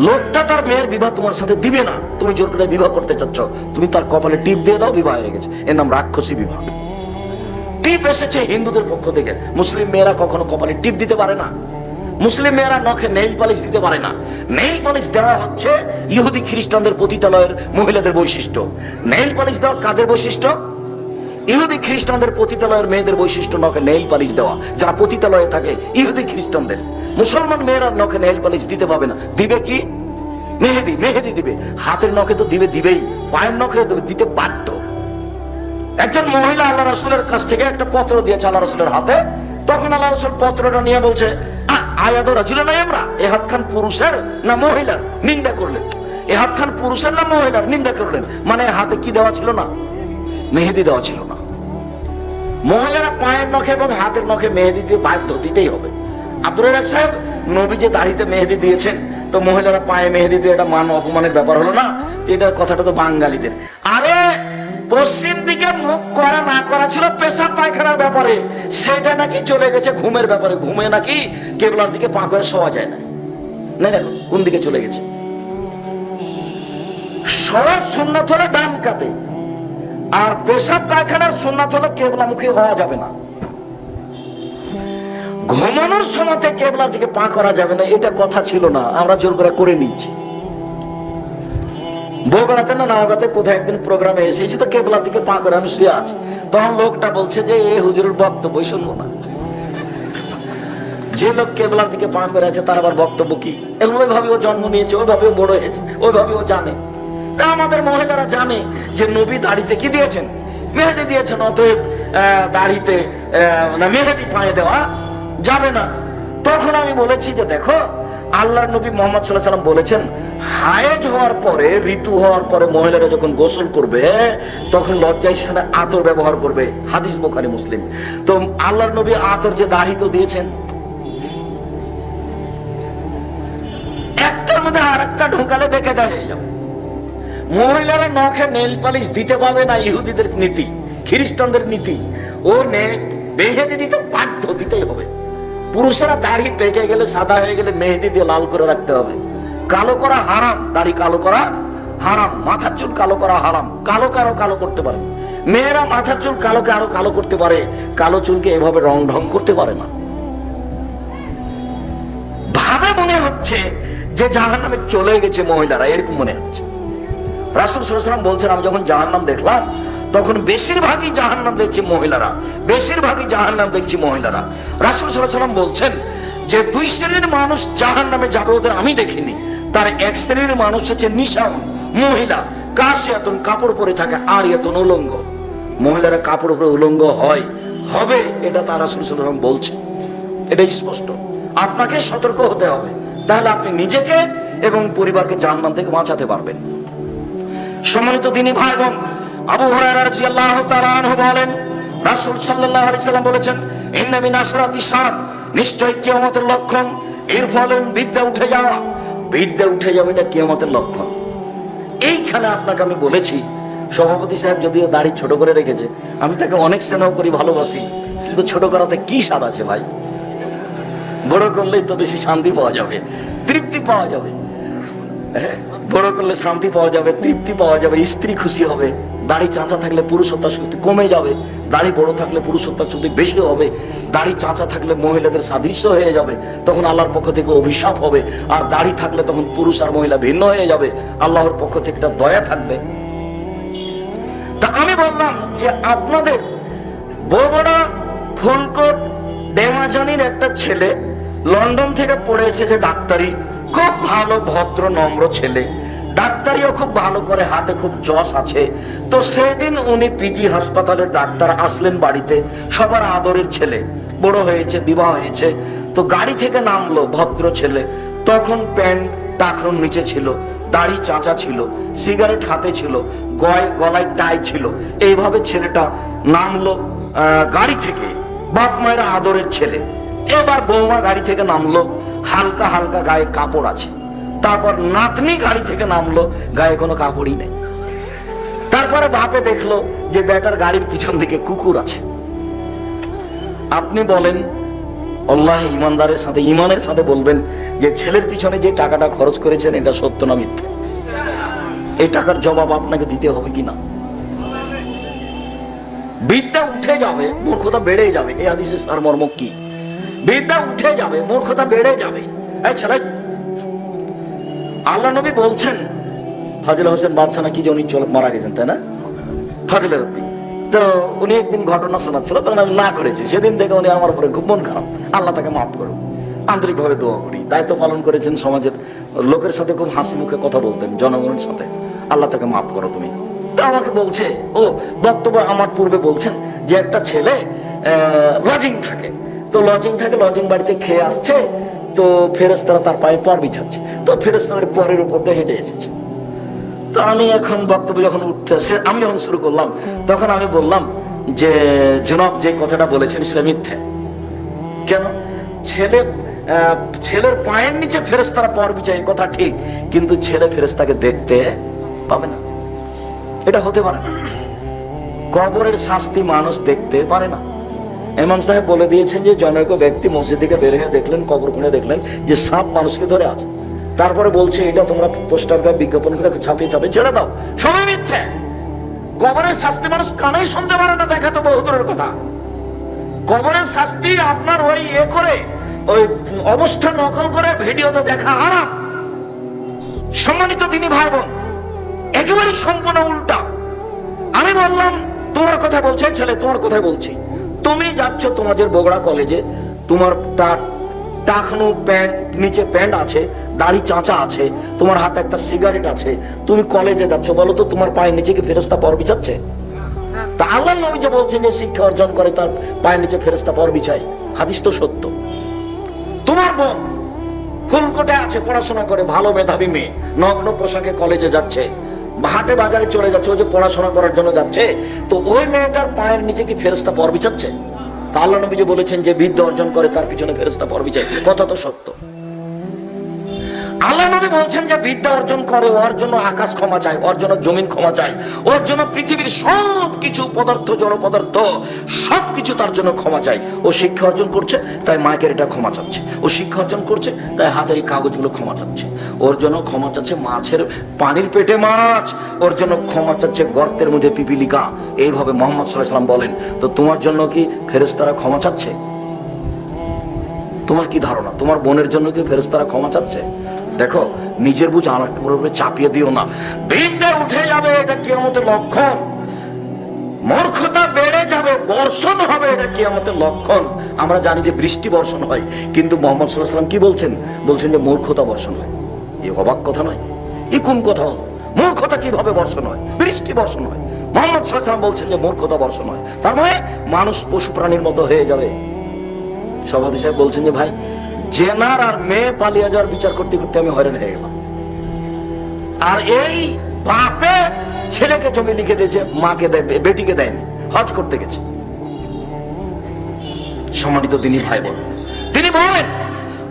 লোকটা তার মেয়ের বিবাহ তোমার সাথে দিবে না, তুমি জোর করে বিবাহ করতে চাচ্ছ, তুমি তার কপালে টিপ দিয়ে দাও, বিবাহ হয়ে গেছে। এর নাম রাক্ষসী বিবাহ। টিপ এসেছে হিন্দুদের পক্ষ থেকে। মুসলিম মেয়েরা কখনো কপালে টিপ দিতে পারে না। মুসলিম মেয়েরা নখে নেইল পালিশ দিতে পারে না। নেইল পালিশ দেওয়া হচ্ছে ইহুদি খ্রিস্টানদের পতিতালয়ের মহিলাদের বৈশিষ্ট্য। নেইল পালিশ দেওয়া কাদের বৈশিষ্ট্য? ইহুদি খ্রিস্টানদের পতিতালয়ের মেয়েদের বৈশিষ্ট্য নখে নেইল পালিশ দেওয়া, যারা পতিতালয়ে থাকে ইহুদি খ্রিস্টানদের। মুসলমান মেয়েরা নখে নেইল পালিশ দিতে পাবে না। দিবে কি? মেহেদি দিবে। হাতের নখে তো দিবেই, পায়ের নখে দিতে বাধ্য। একজন মহিলা আল্লাহ রাসূলের কাছ থেকে একটা পত্র দিয়েছে আল্লাহ রাসূলের হাতে। তখন আল্লাহ রাসূল পত্রটা নিয়ে বলছে, আয়াদু রাজুলিন আমরা, এ হাতখান পুরুষের না মহিলার? নিন্দা করলেন। এ হাতখান পুরুষের না মহিলার? নিন্দা করলেন। মানে হাতে কি দেওয়া ছিল না? মেহেদি দেওয়া ছিল না। মহিলারা পায়ের নখে এবং হাতের নখে মেহেদি দিয়ে বাধ্য, দিতেই হবে। আব্দুর রাজ্জাক সাহেব, নবী যে দাড়িতে মেহেদি দিয়েছেন, তো মহিলারা পায়ে মেহেদি দিয়ে এটা মান অপমানের ব্যাপার হলো না? এটা কথাটা তো বাঙালিদের। আরে পশ্চিম দিকে মুখ করা না করা ছিল পেশাব পায়খানার ব্যাপারে, সেটা নাকি চলে গেছে ঘুমের ব্যাপারে। ঘুমে নাকি কেবলার দিকে পা করে শোয়া যায় না, না দেখো কোন দিকে চলে গেছে। সরার সুন্নাত হলো ডান কাতে, আর পেশাব পায়খানার সুন্নাত হলো কেবলামুখী হওয়া যাবে না। ঘুমানোর সময়তে কেবলার দিকে পা করা যাবে না, এটা কথা ছিল না, আমরা জোর করে নিয়েছি। বগুড়াতে না নওগাঁতে কোথায় একদিন প্রোগ্রামে এসেছি, তো কেবলার দিকে পা করে আমি শুয়ে আছি, তখন লোকটা বলছে যে এই হুজুরের বক্তব্য শুনবো না। যে লোক কেবলার দিকে পা করে আছে তার আবার বক্তব্য কি? ওইভাবে ও জন্ম নিয়েছে, ওইভাবে ও বড় হয়েছে, ওইভাবে ও জানে। তা আমাদের মহিলারা জানে যে নবী দাড়িতে কি দিয়েছেন? মেহেদি দিয়েছেন। অতএব দাড়িতে মেহেদি পায়ে দেওয়া যাবে না। তখন আমি বলেছি যে দেখো, আল্লাহর নবী মুহাম্মদ সাল্লাল্লাহু আলাইহি ওয়াসাল্লাম বলেছেন হায়েজ হওয়ার পরে, ঋতু হওয়ার পরে মহিলারা যখন গোসল করবে তখন লজ্জায় স্থানে আতর ব্যবহার করবে। হাদিস বুখারী মুসলিম। তো আল্লাহর নবী আতর যে দাড়ি তো দিয়েছেন, একটার মধ্যে আরেকটা ঢোকালে বেঁকে দেয় হয়ে যাবে। মহিলারা নখে নেল পালিশ দিতে পাবে না, ইহুদিদের নীতি, খ্রিস্টানদের নীতি। ও মেহেদি দিতে বাধ্য, দিতেই হবে। পুরুষেরা দাড়ি পেকে গেলে, সাদা হয়ে গেলে মেহেদি দিয়ে লাল করে রাখতে হবে। কালো করা হারাম, দাড়ি কালো করা হারাম, মাথার চুল কালো করা হারাম। কালো কালো করতে পারে মেয়েরা, মাথার চুল কালোকে আরো কালো করতে পারে, কালো চুলকে এভাবে রং ঢং করতে পারে না। ভাবে মনে হচ্ছে যে জাহান্নামে চলে গেছে মহিলারা, এরকম মনে হচ্ছে। রাসূল সাল্লাল্লাহু আলাইহি ওয়াসাল্লাম বলছেন আমি যখন জাহান্নাম দেখলাম তখন বেশিরভাগই জাহান্নাম দেখছি মহিলারা, বেশিরভাগই জাহান্নাম দেখছি মহিলারা। রাসূল সাল্লাল্লাহু আলাইহি ওয়াসাল্লাম বলছেন যে দুই শ্রেণীর মানুষ জাহান্নামে যাবে, ওদের আমি দেখিনি। তার এক শ্রেণীর মানুষ হচ্ছে নিশাউন, মহিলা, কাসিয়াতুন, কাপড় পরে থাকে, আরিয়াতুন, উলঙ্গ। মহিলারা কাপড় পরে উলঙ্গ হয়, হবে, এটা তার রাসূল সাল্লাল্লাহু আলাইহি ওয়াসাল্লাম বলছে। এটা স্পষ্ট। আপনাকে সতর্ক হতে হবে, তাহলে আপনি নিজেকে এবং পরিবারকে জাহান্নাম থেকে বাঁচাতে পারবেন। সম্মানিত দ্বীনি ভাই বোন, আবু হুরায়রা রাদিয়াল্লাহু তাআলা আনহু বলেন রাসূল সাল্লাল্লাহু আলাইহি সাল্লাম বলেছেন ইন্না মিন আসরাতিস সাআত, নিশ্চয় কিয়ামতের লক্ষণ ইরফালুন, বিদ্যা উঠে যাওয়া। বিদ্যা উঠে যাবে, এটা কিয়ামতের লক্ষণ। এইখানে আপনাকে আমি বলেছি, সভাপতি সাহেব যদিও দাড়ি ছোট করে রেখেছে, আমি তাকে অনেক স্নেহ করি, ভালোবাসি, কিন্তু ছোট করাতে কি স্বাদ আছে ভাই? বড় করলেই তো বেশি শান্তি পাওয়া যাবে, তৃপ্তি পাওয়া যাবে। বড় করলে শান্তি পাওয়া যাবে, তৃপ্তি পাওয়া যাবে, স্ত্রী খুশি হবে। দাড়ি চাঁচা থাকলে পুরুষত্ব শক্তি কমে যাবে, দাড়ি বড় থাকলে পুরুষত্ব শক্তি বেশি হবে। দাড়ি চাঁচা থাকলে মহিলাদের সাদৃশ্য হয়ে যাবে, তখন আল্লাহর পক্ষ থেকে অভিশাপ হবে। আর দাড়ি থাকলে তখন পুরুষ আর মহিলা ভিন্ন হয়ে যাবে, আল্লাহর পক্ষ থেকে একটা দয়া থাকবে। তা আমি বললাম যে আপনাদের বগুড়া ফুলকোট ডেমাজানির একটা ছেলে লন্ডন থেকে পড়ে এসেছে ডাক্তারি, খুব ভালো ভদ্র নম্র ছেলে, ডাক্তারিও খুব ভালো করে, হাতে খুব যশ আছে। তো সেদিন উনি পিজি হাসপাতালের ডাক্তার আসলেন বাড়িতে, সবার আদরের ছেলে, বড় হয়েছে, বিবাহ হয়েছে। তো গাড়ি থেকে নামলো ভদ্র ছেলে, তখন প্যান্ট টাকরোর নিচে ছিল, দাড়ি চাঁচা ছিল, সিগারেট হাতে ছিল, গলায় টাই ছিল। এইভাবে ছেলেটা নামলো গাড়ি থেকে, বাপ মায়ের আদরের ছেলে। এবার বৌমা গাড়ি থেকে নামলো, হালকা হালকা গায়ে কাপড় আছে। তারপর নাতনি গাড়ি থেকে নামলো, গায়ে কোনো কাপড়ই নেই। তারপরে বাপে দেখলো যে বেটার গাড়ির পিছন দিকে কুকুর আছে। আপনি বলেন আল্লাহ ইমানদারের সাথে, ইমানের সাথে বলবেন যে ছেলের পিছনে যে টাকাটা খরচ করেছেন এটা সত্য না মিথ্যা? এই টাকার জবাব আপনাকে দিতে হবে কিনা? বিদ্যা উঠে যাবে, মূর্খতা বেড়ে যাবে। এই হাদিসের সারমর্ম কি? বিদ্যা উঠে যাবে, মূর্খতা বেড়ে যাবে। এই ছেলে, আল্লাহ নবী বলছেন, ফাজিল হোসেন বাদশা নাকি যে উনি মারা গেছেন, তাই না? ফাজিলের রব্বি। তো উনি একদিন ঘটনা শোনাচ্ছিল, তখন আমি না করেছি। সেদিন থেকে উনি আমার উপরে খুব মন খারাপ, আল্লাহ তাকে মাফ করুন। আন্তরিকভাবে দোয়া করি। দায়িত্ব পালন করেছেন, সমাজের লোকের সাথে খুব হাসি মুখে কথা বলতেন, জনগণের সাথে। আল্লাহ তাকে মাফ করো তুমি। তো আমাকে বলছে, ও বক্তব্য আমার পূর্বে বলছেন যে একটা ছেলে লজিং থাকে, তো লজিং থাকে, লজিং বাড়িতে খেয়ে আসছে, তো ফেরেশতারা তার পায়ে পর বিছাচ্ছে, তো ফেরেশতাদের পরের উপর দিয়ে হেঁটে এসেছে। তো আমি এখন বক্তব্য যখন আমি যখন শুরু করলাম, তখন আমি বললাম যে জনাব যে কথাটা বলেছেন সেটা মিথ্যা। কেন? ছেলের পায়ের নিচে ফেরেশতারা পর বিছায়, এই কথা ঠিক, কিন্তু ছেলে ফেরেশতাকে দেখতে পাবে না, এটা হতে পারে না। কবরের শাস্তি মানুষ দেখতে পারে না। ইমাম সাহেব বলে দিয়েছেন যে জনৈক ব্যক্তি মসজিদ থেকে বের হয়ে দেখলেন, কবর খুঁড়ে দেখলেন যে সাপ মানুষকে ধরে আছে। তারপরে বলছে এটা তোমরা পোস্টার বা বিজ্ঞাপন করে ছাপিয়ে ছাপিয়ে ছেড়ে দাও, সবই মিথ্যে। কবরের শাস্তি মানুষ কানেই শুনতে পারে না, দেখা তো বহুদূরের কথা। কবরের শাস্তি আপনার ওই করে ওই অবস্থা নকল করে ভিডিওতে দেখা হারাম। সম্মানিত দিনী ভাই বোন, একেবারে সম্পূর্ণ উল্টা। আমি বললাম তোমার কথা বলছে ছেলে, তোমার কথাই বলছি। তুমি যাচ্ছ তোমাদের বগুড়া কলেজে, তোমার তার টাকনু প্যান্ট, নিচে প্যান্ট আছে, দাড়ি চাঁচা আছে, তোমার হাতে একটা সিগারেট আছে, তুমি কলেজে যাচ্ছ, বলো তো তোমার পায়ের নিচে কি ফেরেশতা পর বিছাচ্ছে? তা আল্লাহ নবী যে বলছেন যে শিক্ষা অর্জন করে তার পায়ের নিচে ফেরেশতা পর বিছায়, হাদিস তো সত্য। তোমার বোন ফুলকোটে আছে, পড়াশোনা করে, ভালো মেধাবী মেয়ে, নগ্ন পোশাকে কলেজে যাচ্ছে, হাটে বাজারে চলে যাচ্ছে, ও যে পড়াশোনা করার জন্য যাচ্ছে, তো ওই মেয়েটার পায়ের নিচে কি ফেরেশতা পর বিছাচ্ছে? তা আল্লাহ নবী যে বলেছেন যে বিদ্যা অর্জন করে তার পিছনে ফেরেশতা পর বিছায়, কথা তো সত্য। আল্লাহ নবী বলছেন যে বিদ্যা অর্জন করে, ওর জন্য আকাশ ক্ষমা চায়, ওর জন্য জমিন ক্ষমা চায়, ওর জন্য পৃথিবীর সব কিছু পদার্থ, জড় পদার্থ সবকিছু তার জন্য ক্ষমা চায়। ও শিক্ষা অর্জন করছে তাই মাইকের এটা ক্ষমা চাচ্ছে, ও শিক্ষা অর্জন করছে তাই হাজারি কাগজগুলো ক্ষমা চাচ্ছে, ওর জন্য ক্ষমা চাচ্ছে মাছের পানির পেটে মাছ, ওর জন্য ক্ষমা চাচ্ছে গর্তের মধ্যে পিপিলিকা। এইভাবে মুহাম্মদ সাল্লাল্লাহু আলাইহি ওয়াসাল্লাম বলেন। তো তোমার জন্য কি ফেরেশতারা ক্ষমা চাচ্ছে? তোমার কি ধারণা তোমার বোনের জন্য কি ফেরেশতারা ক্ষমা চাচ্ছে? দেখো, নিজের বুঝ আরেকটার উপরে চাপিয়ে দিও না। বিদ্যা উঠে যাবে, এটা কিয়ামতের লক্ষণ। মূর্খতা বেড়ে যাবে, বর্ষণ হবে, এটা কিয়ামতের লক্ষণ। আমরা জানি যে বৃষ্টি বর্ষণ হয়, কিন্তু মুহাম্মদ সাল্লাল্লাহু আলাইহি ওয়াসাল্লাম কি বলছেন? বলছেন যে মূর্খতা বর্ষণ হয়। এই অবাক কথা নয়? এই কোন কথা হলো? মূর্খতা কিভাবে বর্ষণ হয়? বৃষ্টি বর্ষণ হয়। মুহাম্মদ সাল্লাল্লাহু আলাইহি ওয়াসাল্লাম বলছেন যে মূর্খতা বর্ষণ হয়, তার মানে মানুষ পশু প্রাণীর মতো হয়ে যাবে। সভাপতি সাহেব বলছেন যে ভাই, জেনার আর মেয়ে পালিয়ে যাওয়ার বিচার করতে করতে আমি হয়রান হয়ে গেলাম। আর এই বাপে ছেলেকে জমি লিখে দিয়েছে, মাকে দেয়, বেটিকে দেয়নি, হজ করতে গেছে। সম্মানিত দিনী ভাই বোন, তিনি বলেন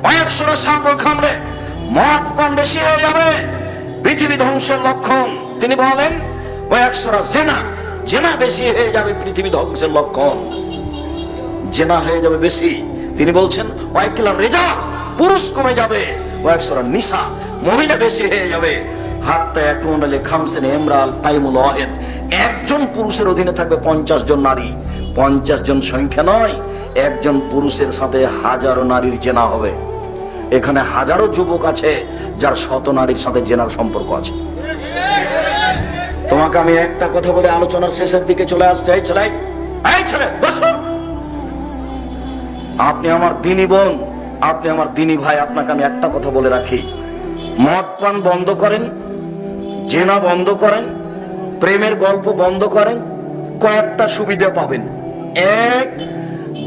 অনেকশোরা সাগর খামরে মদ পান বেশি হয়ে যাবে, পৃথিবী ধ্বংসের লক্ষণ। তিনি বলেন অনেকশোরা জেনা, জেনা বেশি হয়ে যাবে, পৃথিবী ধ্বংসের লক্ষণ। জেনা হয়ে যাবে বেশি। তিনি বলছেন ওয়াইকিলা রেজা, পুরুষ কমে যাবে, ওয়াইকসরা নিসা, মহিলা বেশি হয়ে যাবে। হাত্তা ইয়াকুনা লি খামসিন ইমরাল কাইমুল ওয়াহিদ, একজন পুরুষের অধীনে থাকবে 50 জন নারী। 50 জন সংখ্যা নয়, একজন পুরুষের সাথে হাজারো নারীর জেনা হবে। এখানে হাজারো যুবক আছে যার শত নারীর সাথে জেনার সম্পর্ক আছে। তোমাকে আমি একটা কথা বলে আলোচনার শেষের দিকে চলে আসছে। এই ছেলে বসো। আপনি আমার দিনী বোন, আপনি আমার দিনী ভাই, আপনাকে আমি একটা কথা বলে রাখি, মদ পান বন্ধ করেন, জেনা বন্ধ করেন, প্রেমের গল্প বন্ধ করেন, কয়েকটা সুবিধা পাবেন। এক,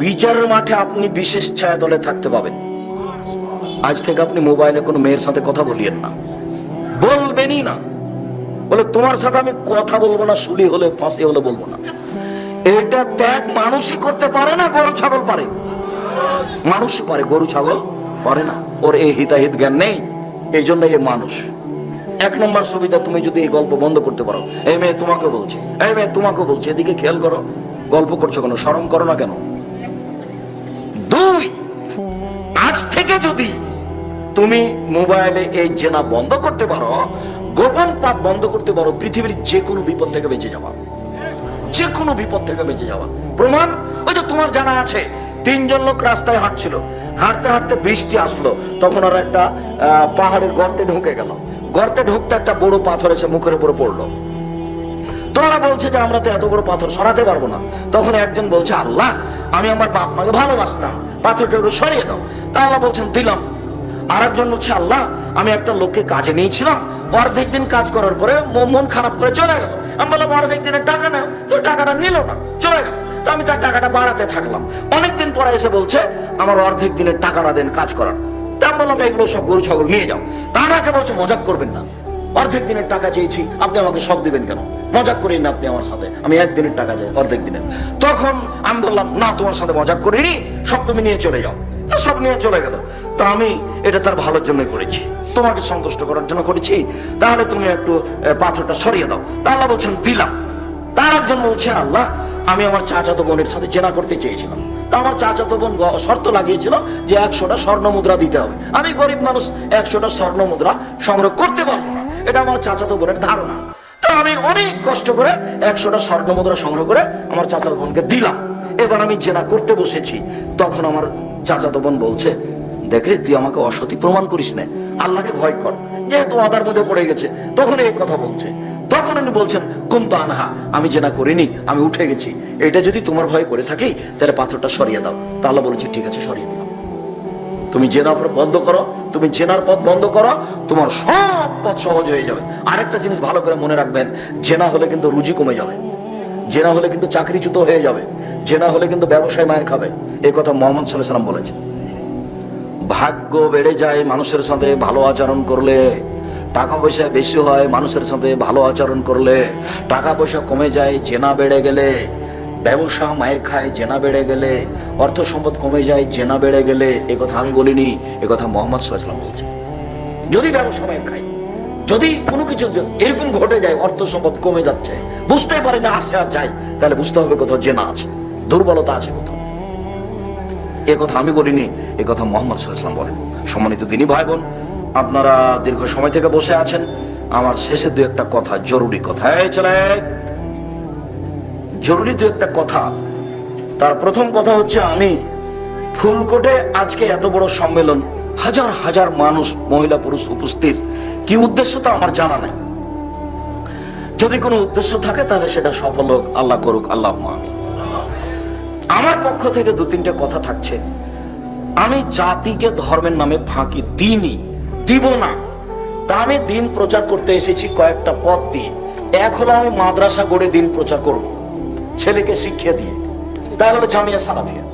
বিচারের মাঠে আপনি বিশেষ ছায়া দলে থাকতে পাবেন। আজ থেকে আপনি মোবাইলে কোনো মেয়ের সাথে কথা বলিয়েন না, বলবেনই না। বলে তোমার সাথে আমি কথা বলবো না, শুলি হলে ফাঁসি হলে বলবো না। এটা ত্যাগ মানুষই করতে পারে না, গরু ছাগল পারে। মানুষই পারে, গরু ছাগল পারে না। ওর এই হিতাহিত জ্ঞান নেই, এই জন্য এ মানুষ। 1 নম্বর সুবিধা, তুমি যদি এই গল্প বন্ধ করতে পারো। এই মেয়ে তোমাকে বলছে, এই মেয়ে তোমাকে বলছে, এদিকে খেয়াল করো, গল্প করছো কেন, শরম করো না কেন? 2, আজ থেকে যদি তুমি মোবাইলে এই জেনা বন্ধ করতে পারো, গোপন পাপ বন্ধ করতে পারো, পৃথিবীর যে কোনো বিপদ থেকে বেঁচে যাওয়া, যে কোনো বিপদ থেকে বেঁচে যাওয়া। প্রমাণ ওই যে তোমার জানা আছে, 3 জন লোক রাস্তায় হাঁটছিল, হাঁটতে হাঁটতে বৃষ্টি আসলো, তখন ওরা একটা পাহাড়ের গর্তে ঢুকে গেল। গর্তে ঢুকতে একটা বড় পাথর এসে মুখের উপরে পড়লো। তোরা বলছে যে আমরা তো এত বড় পাথর সরাতে পারবো না। তখন একজন বলছে, আল্লাহ, আমি আমার বাপ মাকে ভালোবাসতাম, পাথরটা একটু সরিয়ে দাও। তা আল্লাহ বলছেন দিলাম। আর একজন বলছে, আল্লাহ, আমি একটা লোককে কাজে নিয়েছিলাম, অর্ধেক দিন কাজ করার পরে মন খারাপ করে চলে গেল। আমি বললাম অর্ধেক দিনের টাকা নাও, তো টাকাটা নিল না, চলে গেল। তো আমি তার টাকাটা বাড়াতে থাকলাম। অনেকদিন পরে এসে বলছে আমার অর্ধেক দিনের টাকাটা দেন কাজ করার। তা আমি বললাম এগুলো সব গরু ছাগল নিয়ে যাও। তা আমাকে বলছে মজাক করবেন না, অর্ধেক দিনের টাকা চেয়েছি, আপনি আমাকে সব দিবেন কেন? মজাক করেন না আপনি আমার সাথে, আমি 1 দিনের টাকা চাই, অর্ধেক দিনের। তখন আমি বললাম না, তোমার সাথে মজাক করিনি, সব তুমি নিয়ে চলে যাও। সব নিয়ে চলে গেল। তো আমি এটা তার ভালোর জন্য করেছি, তোমাকে সন্তুষ্ট করার জন্য করেছি, তাহলে তুমি একটু পাথরটা সরিয়ে দাও। তা আল্লাহ বলছেন দিলাম। তার একজন বলছে, আল্লাহ, আমি আমার চাচাতো বোনের সাথে জেনা করতে চেয়েছিলাম। তা আমার চাচাতো বোন শর্ত লাগিয়েছিল যে 100টা স্বর্ণ মুদ্রা দিতে হবে। আমি গরিব মানুষ, 100টা স্বর্ণ মুদ্রা সংগ্রহ করতে পারবো না, এটা আমার চাচাতো বোনের ধারণা। তা আমি অনেক কষ্ট করে 100টা স্বর্ণ মুদ্রা সংগ্রহ করে আমার চাচাতো বোনকে দিলাম। এবার আমি জেনা করতে বসেছি, তখন আমার চাচাতো বোন বলছে, দেখ রে, তুই আমাকে অসতী প্রমাণ করিস না, আল্লাহকে ভয় কর, যেহেতু আদার মধ্যে পড়ে গেছে। তখন এই কথা বলছে, তখন উনি বলছেন, কুনতু আনহা, আমি জেনা করিনি, আমি উঠে গেছি। এটা যদি তোমার ভয় করে থাকি তাহলে পাথরটা সরিয়ে দাও। তা আল্লাহ বলেছে, ঠিক আছে, সরিয়ে দিলাম। তুমি জেনা বন্ধ করো, তুমি জেনার পথ বন্ধ করো, তোমার সব পথ সহজ হয়ে যাবে। আরেকটা জিনিস ভালো করে মনে রাখবেন, জেনা হলে কিন্তু রুজি কমে যাবে, জেনা হলে কিন্তু চাকরিচ্যুত হয়ে যাবে, জেনা হলে কিন্তু ব্যবসায় মায়ের খাবে। এই কথা মুহাম্মদ সাল্লাল্লাহু আলাইহি ওয়াসাল্লাম বলেছেন। ভাগ্য বেড়ে যায় মানুষের সাথে ভালো আচরণ করলে, টাকা পয়সা বেশি হয় মানুষের সাথে ভালো আচরণ করলে, টাকা পয়সা কমে যায় জেনা বেড়ে গেলে, ব্যবসা মায়ের খায় জেনা বেড়ে গেলে, অর্থ সম্পদ কমে যায় জেনা বেড়ে গেলে। এ কথা আমি বলিনি, এ কথা মুহাম্মদ সাল্লাল্লাহু আলাইহি ওয়াসাল্লাম বলছেন। যদি ব্যবসা মায়ের খায়, যদি কোনো কিছু এরকম ঘটে যায়, অর্থ সম্পদ কমে যাচ্ছে, বুঝতে পারে না আসে আর যায়, তাহলে বুঝতে হবে কোথাও জেনা আছে, দুর্বলতা আছে কোথাও। এ কথা আমি বলিনি, এ কথা মুহাম্মদ সাল্লাল্লাহু আলাইহি ওয়াসাল্লাম বলেন। সম্মানিত দিনী ভাই বোন, আপনারা দীর্ঘ সময় থেকে বসে আছেন, আমার শেষে দু একটা কথা, জরুরি কথা, চলে জরুরি দু একটা কথা। তার প্রথম কথা হচ্ছে, আমি ফুলকোটে আজকে এত বড় সম্মেলন, হাজার হাজার মানুষ, মহিলা পুরুষ উপস্থিত, কি উদ্দেশ্য তা আমার জানা নেই। যদি কোনো উদ্দেশ্য থাকে তাহলে সেটা সফল হোক, আল্লাহ করুক, আল্লাহুম্মা আমিন। আমার পক্ষ থেকে দু তিনটে কথা থাকছে। আমি জাতিকে ধর্মের নামে ফাঁকি দিইনি, দিব না। তা আমি দিন প্রচার করতে এসেছি কয়েকটা পথ দিয়ে। এক হলো, আমি মাদ্রাসা গড়ে দিন প্রচার করব, ছেলেকে শিক্ষা দিয়ে, তাই হলো জামিয়া সালাফিয়া।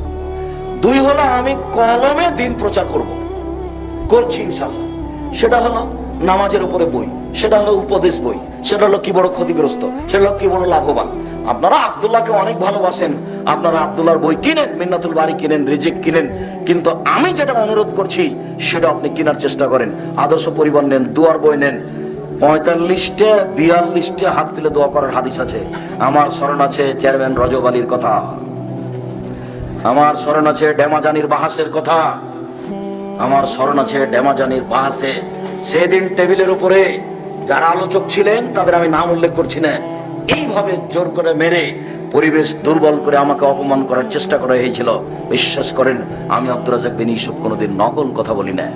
দুই হলো, আমি কলমে দিন প্রচার করছি ইনশাআল্লাহ। সেটা হলো নামাজের উপরে বই, সেটা হলো উপদেশ বই, সেটা হলো কি বড় ক্ষতিগ্রস্ত, সেটা হলো কি বড় লাভবান। আপনারা আব্দুল্লাহকে অনেক ভালোবাসেন, আপনারা আব্দুল্লাহর বই কিনেন, মিন্নাতুল বারি কিনেন, রিজিক কিনেন, কিন্তু আমি যেটা অনুরোধ করছি সেটা আপনি কেনার চেষ্টা করেন। আদর্শ পরিবার নেন, দুয়ার বই নেন। 45টে 42টে হাত তুলে দোয়া করার হাদিস আছে। আমার স্মরণ আছে চেয়ারম্যান রজব আলীর কথা, আমার স্মরণ আছে ডেমাজানির বাহাসের কথা, আমার স্মরণ আছে ডেমাজানির বাহাসে সেদিন টেবিলের উপরে যারা আলোচক ছিলেন তাদের আমি নাম উল্লেখ করছি না, এইভাবে জোর করে মেরে পরিবেশ দুর্বল করে আমাকে অপমান করার চেষ্টা করা হয়েছিল। বিশ্বাস করেন, আমি আব্দুর রাজ্জাক বিন ইউসুফ কোনোদিন নকল কথা বলি না।